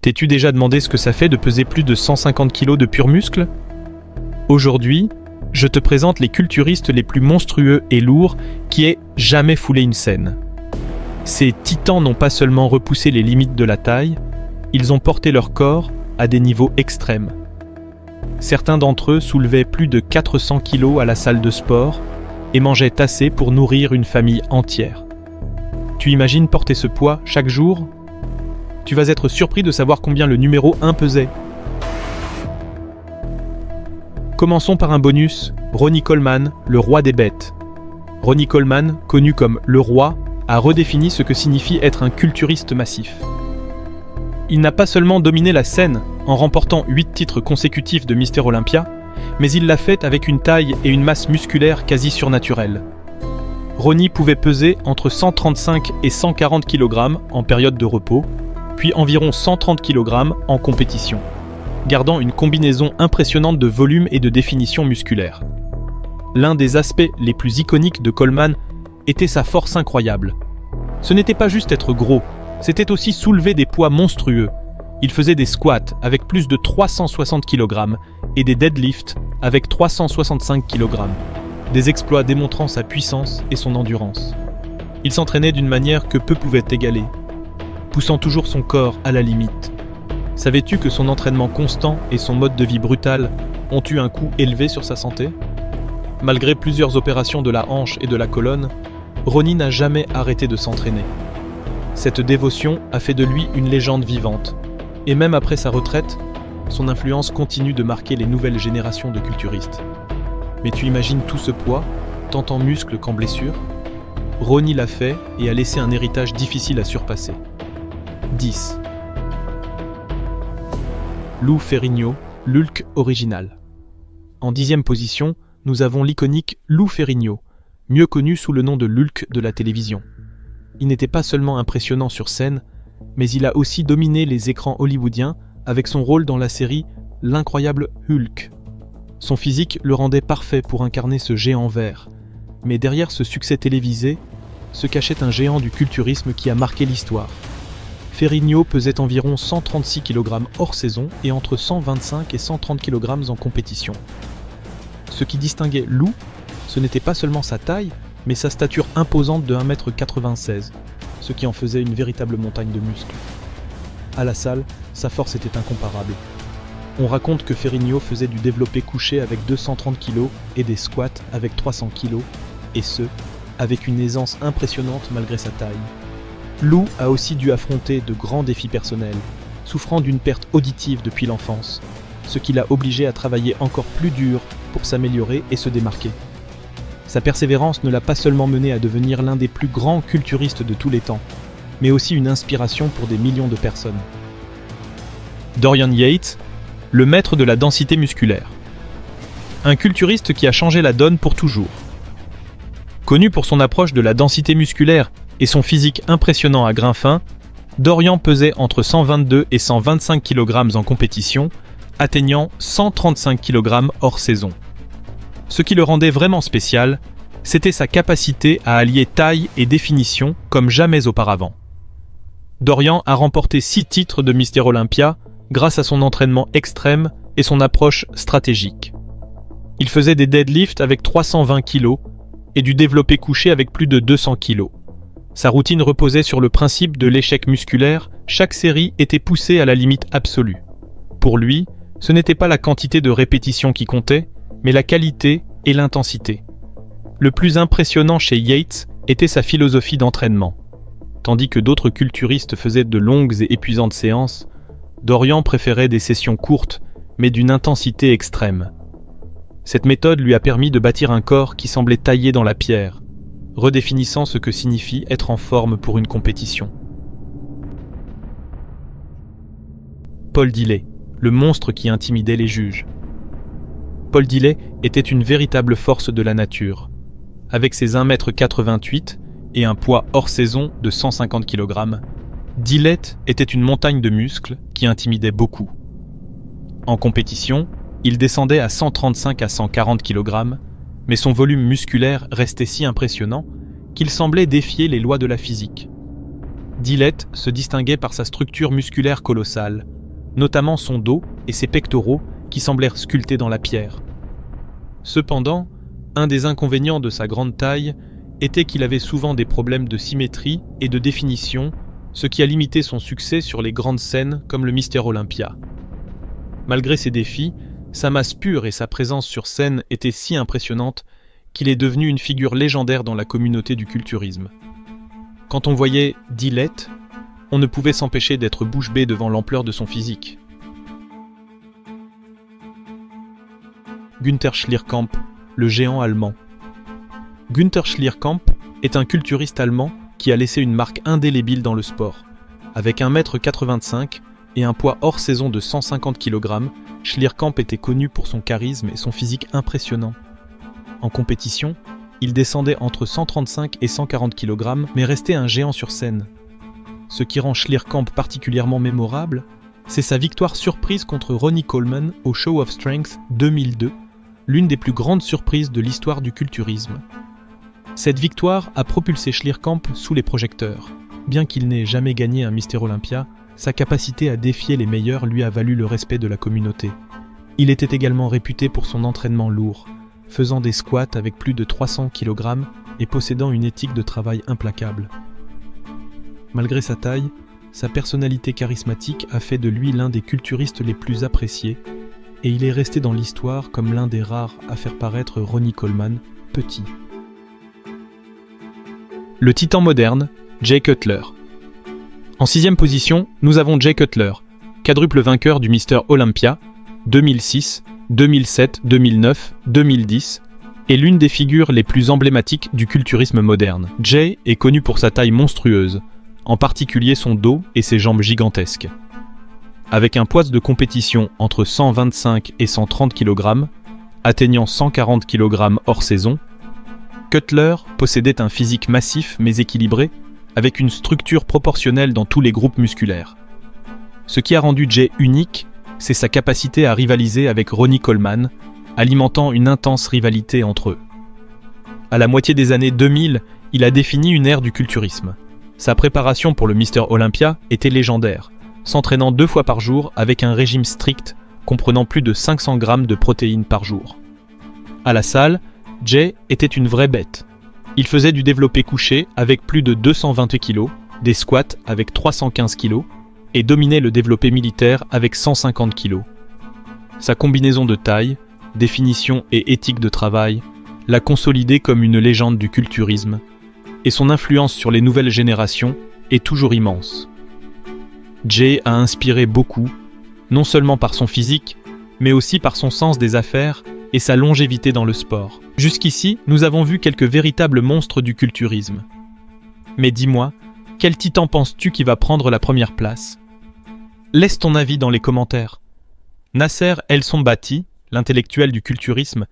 T'es-tu déjà demandé ce que ça fait de peser plus de 150 kg de pur muscle ? Aujourd'hui, je te présente les culturistes les plus monstrueux et lourds qui aient jamais foulé une scène. Ces titans n'ont pas seulement repoussé les limites de la taille, ils ont porté leur corps à des niveaux extrêmes. Certains d'entre eux soulevaient plus de 400 kg à la salle de sport et mangeaient assez pour nourrir une famille entière. Tu imagines porter ce poids chaque jour ? Tu vas être surpris de savoir combien le numéro 1 pesait. Commençons par un bonus, Ronnie Coleman, le roi des bêtes. Ronnie Coleman, connu comme le roi, a redéfini ce que signifie être un culturiste massif. Il n'a pas seulement dominé la scène en remportant 8 titres consécutifs de Mister Olympia, mais il l'a fait avec une taille et une masse musculaire quasi surnaturelles. Ronnie pouvait peser entre 135 et 140 kg en période de repos, puis environ 130 kg en compétition, gardant une combinaison impressionnante de volume et de définition musculaire. L'un des aspects les plus iconiques de Coleman était sa force incroyable. Ce n'était pas juste être gros, c'était aussi soulever des poids monstrueux. Il faisait des squats avec plus de 360 kg et des deadlifts avec 365 kg. Des exploits démontrant sa puissance et son endurance. Il s'entraînait d'une manière que peu pouvaient égaler, poussant toujours son corps à la limite. Savais-tu que son entraînement constant et son mode de vie brutal ont eu un coût élevé sur sa santé ? Malgré plusieurs opérations de la hanche et de la colonne, Ronnie n'a jamais arrêté de s'entraîner. Cette dévotion a fait de lui une légende vivante, et même après sa retraite, son influence continue de marquer les nouvelles générations de culturistes. Mais tu imagines tout ce poids, tant en muscles qu'en blessures ? Ronnie l'a fait et a laissé un héritage difficile à surpasser. 10. Lou Ferrigno, l'Hulk original. En 10e position, nous avons l'iconique Lou Ferrigno, mieux connu sous le nom de l'Hulk de la télévision. Il n'était pas seulement impressionnant sur scène, mais il a aussi dominé les écrans hollywoodiens avec son rôle dans la série L'incroyable Hulk. Son physique le rendait parfait pour incarner ce géant vert, mais derrière ce succès télévisé se cachait un géant du culturisme qui a marqué l'histoire. Ferrigno pesait environ 136 kg hors saison et entre 125 et 130 kg en compétition. Ce qui distinguait Lou, ce n'était pas seulement sa taille, mais sa stature imposante de 1,96 m, ce qui en faisait une véritable montagne de muscles. À la salle, sa force était incomparable. On raconte que Ferrigno faisait du développé couché avec 230 kg et des squats avec 300 kg, et ce, avec une aisance impressionnante malgré sa taille. Lou a aussi dû affronter de grands défis personnels, souffrant d'une perte auditive depuis l'enfance, ce qui l'a obligé à travailler encore plus dur pour s'améliorer et se démarquer. Sa persévérance ne l'a pas seulement mené à devenir l'un des plus grands culturistes de tous les temps, mais aussi une inspiration pour des millions de personnes. Dorian Yates, le maître de la densité musculaire. Un culturiste qui a changé la donne pour toujours. Connu pour son approche de la densité musculaire et son physique impressionnant à grain fin, Dorian pesait entre 122 et 125 kg en compétition, atteignant 135 kg hors saison. Ce qui le rendait vraiment spécial, c'était sa capacité à allier taille et définition comme jamais auparavant. Dorian a remporté 6 titres de Mister Olympia grâce à son entraînement extrême et son approche stratégique. Il faisait des deadlifts avec 320 kg et du développé couché avec plus de 200 kg. Sa routine reposait sur le principe de l'échec musculaire, chaque série était poussée à la limite absolue. Pour lui, ce n'était pas la quantité de répétitions qui comptait, mais la qualité et l'intensité. Le plus impressionnant chez Yates était sa philosophie d'entraînement. Tandis que d'autres culturistes faisaient de longues et épuisantes séances, Dorian préférait des sessions courtes, mais d'une intensité extrême. Cette méthode lui a permis de bâtir un corps qui semblait taillé dans la pierre, redéfinissant ce que signifie être en forme pour une compétition. Paul Dilley, le monstre qui intimidait les juges. Paul Dilley était une véritable force de la nature. Avec ses 1,88 m et un poids hors saison de 150 kg, Dilley était une montagne de muscles qui intimidait beaucoup. En compétition, il descendait à 135 à 140 kg, mais son volume musculaire restait si impressionnant qu'il semblait défier les lois de la physique. Dillett se distinguait par sa structure musculaire colossale, notamment son dos et ses pectoraux qui semblèrent sculptés dans la pierre. Cependant, un des inconvénients de sa grande taille était qu'il avait souvent des problèmes de symétrie et de définition, ce qui a limité son succès sur les grandes scènes comme le Mister Olympia. Malgré ces défis, sa masse pure et sa présence sur scène étaient si impressionnantes qu'il est devenu une figure légendaire dans la communauté du culturisme. Quand on voyait Dillett, on ne pouvait s'empêcher d'être bouche bée devant l'ampleur de son physique. Günther Schlierkamp, le géant allemand. Günther Schlierkamp est un culturiste allemand qui a laissé une marque indélébile dans le sport. Avec 1,85 m et un poids hors saison de 150 kg, Schlierkamp était connu pour son charisme et son physique impressionnant. En compétition, il descendait entre 135 et 140 kg, mais restait un géant sur scène. Ce qui rend Schlierkamp particulièrement mémorable, c'est sa victoire surprise contre Ronnie Coleman au Show of Strength 2002, l'une des plus grandes surprises de l'histoire du culturisme. Cette victoire a propulsé Schlierkamp sous les projecteurs. Bien qu'il n'ait jamais gagné un Mister Olympia, sa capacité à défier les meilleurs lui a valu le respect de la communauté. Il était également réputé pour son entraînement lourd, faisant des squats avec plus de 300 kg et possédant une éthique de travail implacable. Malgré sa taille, sa personnalité charismatique a fait de lui l'un des culturistes les plus appréciés, et il est resté dans l'histoire comme l'un des rares à faire paraître Ronnie Coleman petit. Le titan moderne, Jay Cutler. En 6e position, nous avons Jay Cutler, quadruple vainqueur du Mister Olympia 2006, 2007, 2009, 2010, et l'une des figures les plus emblématiques du culturisme moderne. Jay est connu pour sa taille monstrueuse, en particulier son dos et ses jambes gigantesques. Avec un poids de compétition entre 125 et 130 kg, atteignant 140 kg hors saison, Cutler possédait un physique massif mais équilibré, avec une structure proportionnelle dans tous les groupes musculaires. Ce qui a rendu Jay unique, c'est sa capacité à rivaliser avec Ronnie Coleman, alimentant une intense rivalité entre eux. À la moitié des années 2000, il a défini une ère du culturisme. Sa préparation pour le Mister Olympia était légendaire, s'entraînant 2 fois par jour avec un régime strict comprenant plus de 500 g de protéines par jour. À la salle, Jay était une vraie bête. Il faisait du développé couché avec plus de 220 kg, des squats avec 315 kg et dominait le développé militaire avec 150 kg. Sa combinaison de taille, définition et éthique de travail l'a consolidé comme une légende du culturisme, et son influence sur les nouvelles générations est toujours immense. Jay a inspiré beaucoup, non seulement par son physique, mais aussi par son sens des affaires et sa longévité dans le sport. Jusqu'ici, nous avons vu quelques véritables monstres du culturisme. Mais dis-moi, quel titan penses-tu qui va prendre la première place? Laisse ton avis dans les commentaires. Nasser El Sonbati, l'intellectuel du culturisme,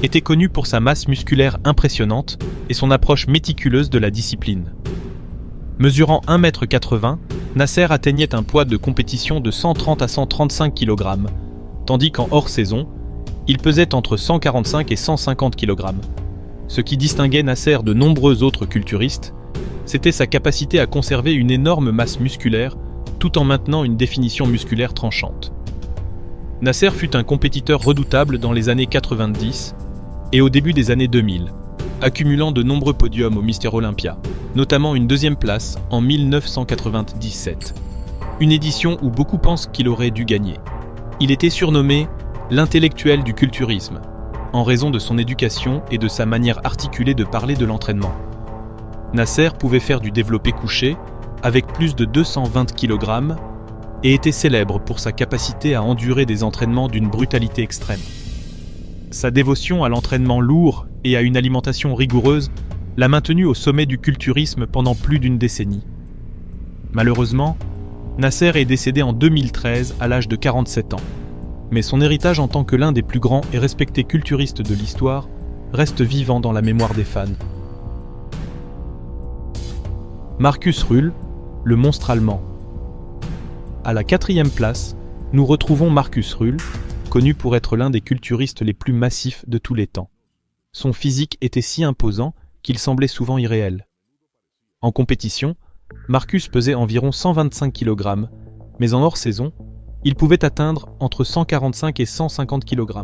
était connu pour sa masse musculaire impressionnante et son approche méticuleuse de la discipline. Mesurant 1,80 m, Nasser atteignait un poids de compétition de 130 à 135 kg, tandis qu'en hors-saison, il pesait entre 145 et 150 kg. Ce qui distinguait Nasser de nombreux autres culturistes, c'était sa capacité à conserver une énorme masse musculaire tout en maintenant une définition musculaire tranchante. Nasser fut un compétiteur redoutable dans les années 90 et au début des années 2000, accumulant de nombreux podiums au Mister Olympia, notamment une 2e place en 1997, une édition où beaucoup pensent qu'il aurait dû gagner. Il était surnommé « l'intellectuel du culturisme », en raison de son éducation et de sa manière articulée de parler de l'entraînement. Nasser pouvait faire du développé couché avec plus de 220 kg et était célèbre pour sa capacité à endurer des entraînements d'une brutalité extrême. Sa dévotion à l'entraînement lourd et à une alimentation rigoureuse l'a maintenu au sommet du culturisme pendant plus d'une décennie. Malheureusement, Nasser est décédé en 2013 à l'âge de 47 ans. Mais son héritage en tant que l'un des plus grands et respectés culturistes de l'histoire reste vivant dans la mémoire des fans. Markus Rühl, le monstre allemand. À la 4e place, nous retrouvons Markus Rühl, connu pour être l'un des culturistes les plus massifs de tous les temps. Son physique était si imposant qu'il semblait souvent irréel. En compétition, Marcus pesait environ 125 kg, mais en hors-saison, il pouvait atteindre entre 145 et 150 kg.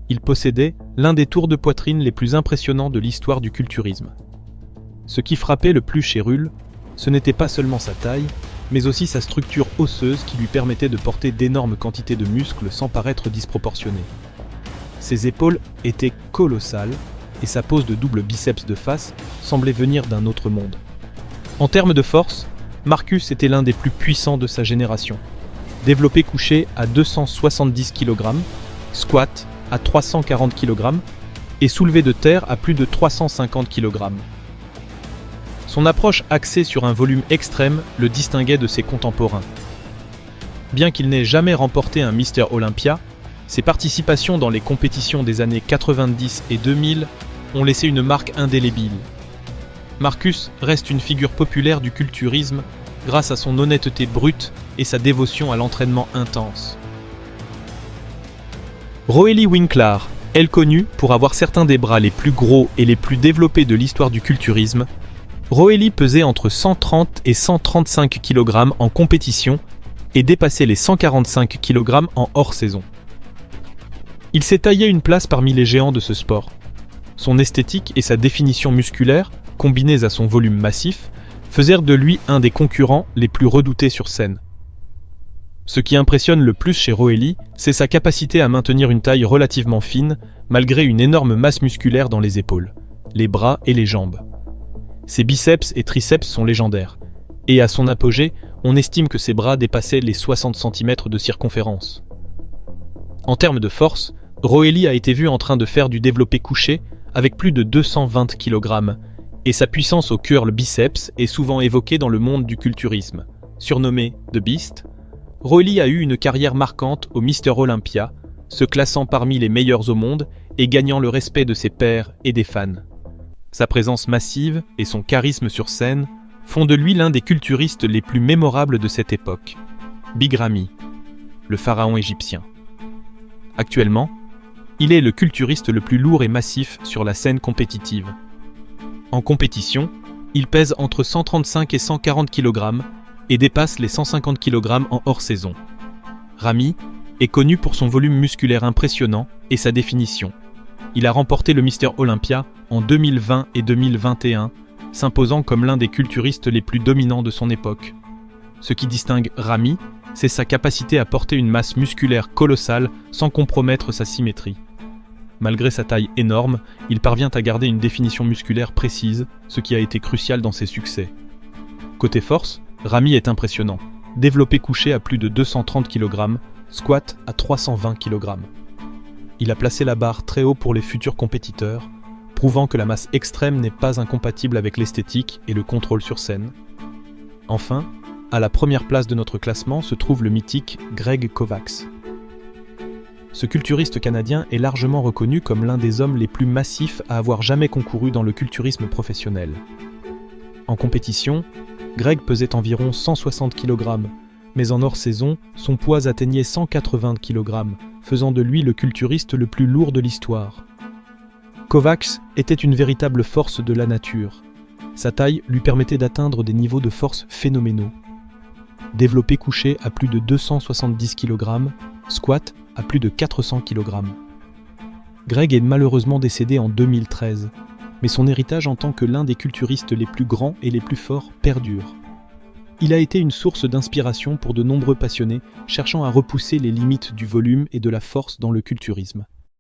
Il possédait l'un des tours de poitrine les plus impressionnants de l'histoire du culturisme. Ce qui frappait le plus chez Rull, ce n'était pas seulement sa taille, mais aussi sa structure osseuse qui lui permettait de porter d'énormes quantités de muscles sans paraître disproportionné. Ses épaules étaient colossales et sa pose de double biceps de face semblait venir d'un autre monde. En termes de force, Marcus était l'un des plus puissants de sa génération. Développé couché à 270 kg, squat à 340 kg et soulevé de terre à plus de 350 kg. Son approche axée sur un volume extrême le distinguait de ses contemporains. Bien qu'il n'ait jamais remporté un Mister Olympia, ses participations dans les compétitions des années 90 et 2000 ont laissé une marque indélébile. Marcus reste une figure populaire du culturisme grâce à son honnêteté brute et sa dévotion à l'entraînement intense. Roelly Winklaar, elle connue pour avoir certains des bras les plus gros et les plus développés de l'histoire du culturisme, Roelly pesait entre 130 et 135 kg en compétition et dépassait les 145 kg en hors-saison. Il s'est taillé une place parmi les géants de ce sport. Son esthétique et sa définition musculaire, combinées à son volume massif, faisaient de lui un des concurrents les plus redoutés sur scène. Ce qui impressionne le plus chez Roelly, c'est sa capacité à maintenir une taille relativement fine, malgré une énorme masse musculaire dans les épaules, les bras et les jambes. Ses biceps et triceps sont légendaires, et à son apogée, on estime que ses bras dépassaient les 60 cm de circonférence. En termes de force, Roelly a été vu en train de faire du développé couché avec plus de 220 kg, et sa puissance au curl biceps est souvent évoquée dans le monde du culturisme. Surnommé The Beast, Roelly a eu une carrière marquante au Mister Olympia, se classant parmi les meilleurs au monde et gagnant le respect de ses pairs et des fans. Sa présence massive et son charisme sur scène font de lui l'un des culturistes les plus mémorables de cette époque. Big Ramy, le pharaon égyptien. Actuellement, il est le culturiste le plus lourd et massif sur la scène compétitive. En compétition, il pèse entre 135 et 140 kg et dépasse les 150 kg en hors-saison. Ramy est connu pour son volume musculaire impressionnant et sa définition. Il a remporté le Mister Olympia en 2020 et 2021, s'imposant comme l'un des culturistes les plus dominants de son époque. Ce qui distingue Ramy, c'est sa capacité à porter une masse musculaire colossale sans compromettre sa symétrie. Malgré sa taille énorme, il parvient à garder une définition musculaire précise, ce qui a été crucial dans ses succès. Côté force, Ramy est impressionnant. Développé couché à plus de 230 kg, squat à 320 kg. Il a placé la barre très haut pour les futurs compétiteurs, prouvant que la masse extrême n'est pas incompatible avec l'esthétique et le contrôle sur scène. Enfin, à la première place de notre classement se trouve le mythique Greg Kovacs. Ce culturiste canadien est largement reconnu comme l'un des hommes les plus massifs à avoir jamais concouru dans le culturisme professionnel. En compétition, Greg pesait environ 160 kg, mais en hors-saison, son poids atteignait 180 kg, faisant de lui le culturiste le plus lourd de l'histoire. Kovacs était une véritable force de la nature. Sa taille lui permettait d'atteindre des niveaux de force phénoménaux. Développé couché à plus de 270 kg, squat à plus de 400 kg. Greg est malheureusement décédé en 2013, mais son héritage en tant que l'un des culturistes les plus grands et les plus forts perdure. Il a été une source d'inspiration pour de nombreux passionnés cherchant à repousser les limites du volume et de la force dans le culturisme.